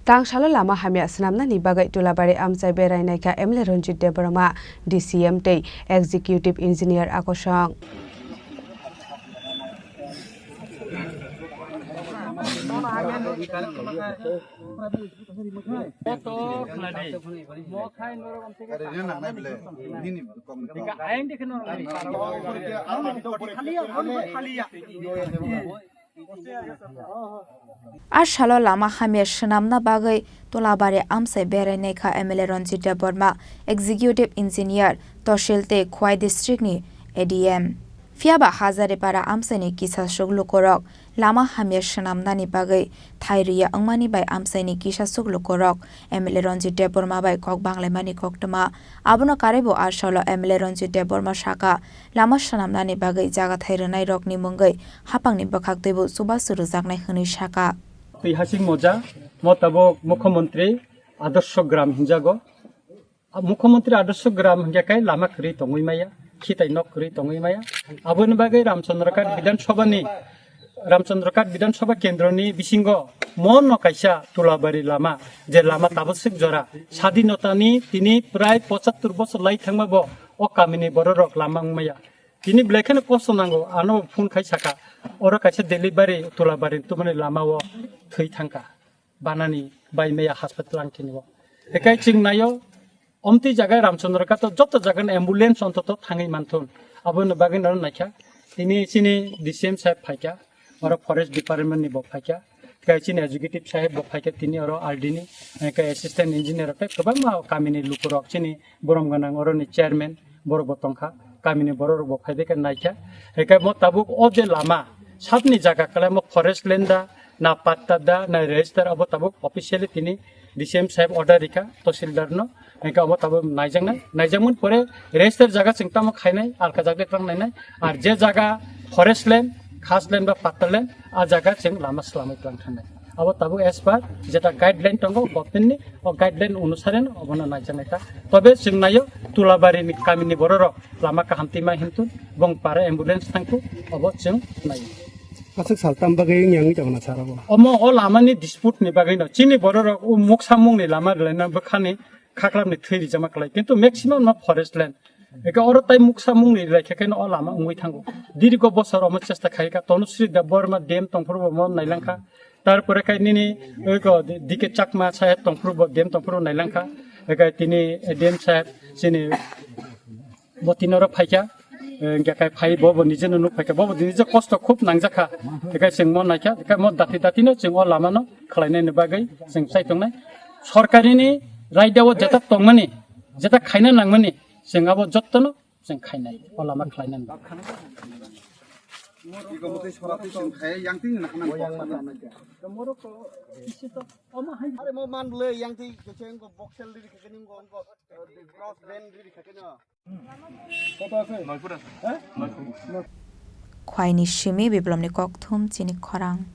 Tang Shalo Lama Hamia Snamna ni bagai tulabari amsai berai naika Emle Ranjit Debrama DCM Tei Executive Engineer Akosang. Shalo Lama Hamia Snamna bagai tulabari amsai berai naika Emle Ranjit Debrama Executive Engineer Toshilte Khwai District ni ADM. Fiaba Hazare para amsani kisa suglukorok Lama Hamia Snamnani bagai Thairia angmani bai amsani kisa suglukorok Emle Ranjit Debrama bai kok banglaimani koktama abono karebo Shalo Emle Ranjit Debrama shaka Lama Snamnani bagai jaga thairnai rokni mungai hapangni bakhak debo subas rujaknai hini shaka ঐতিহাসিক মজা মোতাবক মুখ্যমন্ত্রী আদর্শ গ্রাম হিনজাগো মুখ্যমন্ত্রী আদর্শ গ্রাম হিনজাকাই লামা করি তঙ্গই মায়া খিতাই knock করি তঙ্গই মায়া আবন বাগৈ রামচন্দ্রকাট বিধানসভা কেন্দ্রনি বিসিঙ্গ মন নকাইসা তুলাবাড়ি লামা যে লামা তাবসিক জরা স্বাধীনতানি তিনি প্রায় 75 বছর লাই থাকমাবো ও কামিনি বড় রক লামাং মায়া তিনি ব্লেখানে কষ্ট নাঙ্গো আনো ফোন খাই সাকা ওরা কাছে ডেলিভারি তুলাবাড়ি তোমার লামাও থৈ থাঙ্কা বানানি বাই মেয়া হাসপাতাল আনকিনিব একাই চিং নাইও অমতি জায়গায় রামচন্দ্রকাট যত জায়গায় অ্যাম্বুলেন্স অন্তত থাঙি মানথুন আবন বাগৈ নর নাইখা তিনি চিনি ডিসিএম সাহেব ফাইকা और फरेस्ट डिपार्टमेंट नि बफाइका काइचिन एजुकेटिव साहेब बफाइका तिनी और आरडीनी का असिस्टेंट इंजिनियर पे गोबां मा कामिनि लुकुरक चिनि बरम गनां और नि चेयरमैन बर बतंखा कामिनि बर बफाइबे का नाइका एका म ताबुक ओ जे लामा साबनि जागा कला म फरेस्ट लैंडा ना पात्ता दा ना रेजिस्टार अब ताबुक ऑफिशियली तिनी डिसिएम साहेब ऑर्डर रिका तहसीलदार न एका अब ताबुक नाइजांगमन परे रेजिस्टार जागा चिंता म खाइनाय आलका जागले त्रं नायनाय आर जे जागा फरेस्ट लैंड खास लैंड बा पात्ता लैंड आ जागा जों लामा सलामै त्रं थांनाय अब ताबुक एस पार जेटा गाइडलाइन दंगो गभर्नमेन्टनि ओ गाइडलाइन अनुसारे अबना नायजानायता तबे जों नायो तुलाबारिनि कामिनि बरर लामा काहामतिमा हिन्तु बंपारा एम्बुलेंस थांखु अब जों नायो Asik saltam bagai yang jangan sarabo. Omo o lama ni dispute ni bagai no. Cini boror o muksamung ni lama lena bekhani khaklam ni thiri jama kalai. Kintu maximum na forest land. Eka oro tai muksamung ni lai keken o lama ungui thango. Diri ko bosor o chesta khai ka tonusri da borma dem tongphur bo mon nailangkha. Tarpore kai nini eko dike chakma saheb tongphur bo dem tongphur nailangkha. Eka tini dem saheb cini botinoro phaika Gakai pai bobo nije nunu pakai bobo nije kosto খুব নাংজাখা একাই जों मन नायखा एकाय मन दाथिनो जों अ लामानो खालायनायनि बागै जों सायथंनाय सरकारिनि रायदाव जेता तंमानि जेता खायना नांमानि जों आबो जत्तनो जों खायनाय अ लामा खालायनानै Jika mutai sorati sing kaya yang tinggi nak nang Moroko isito oma hai Are mo man le yang ti keceng ko boxel diri kekening ko angko cross band diri kekenya Khwai ni shimi biblom ni kok thum chini khorang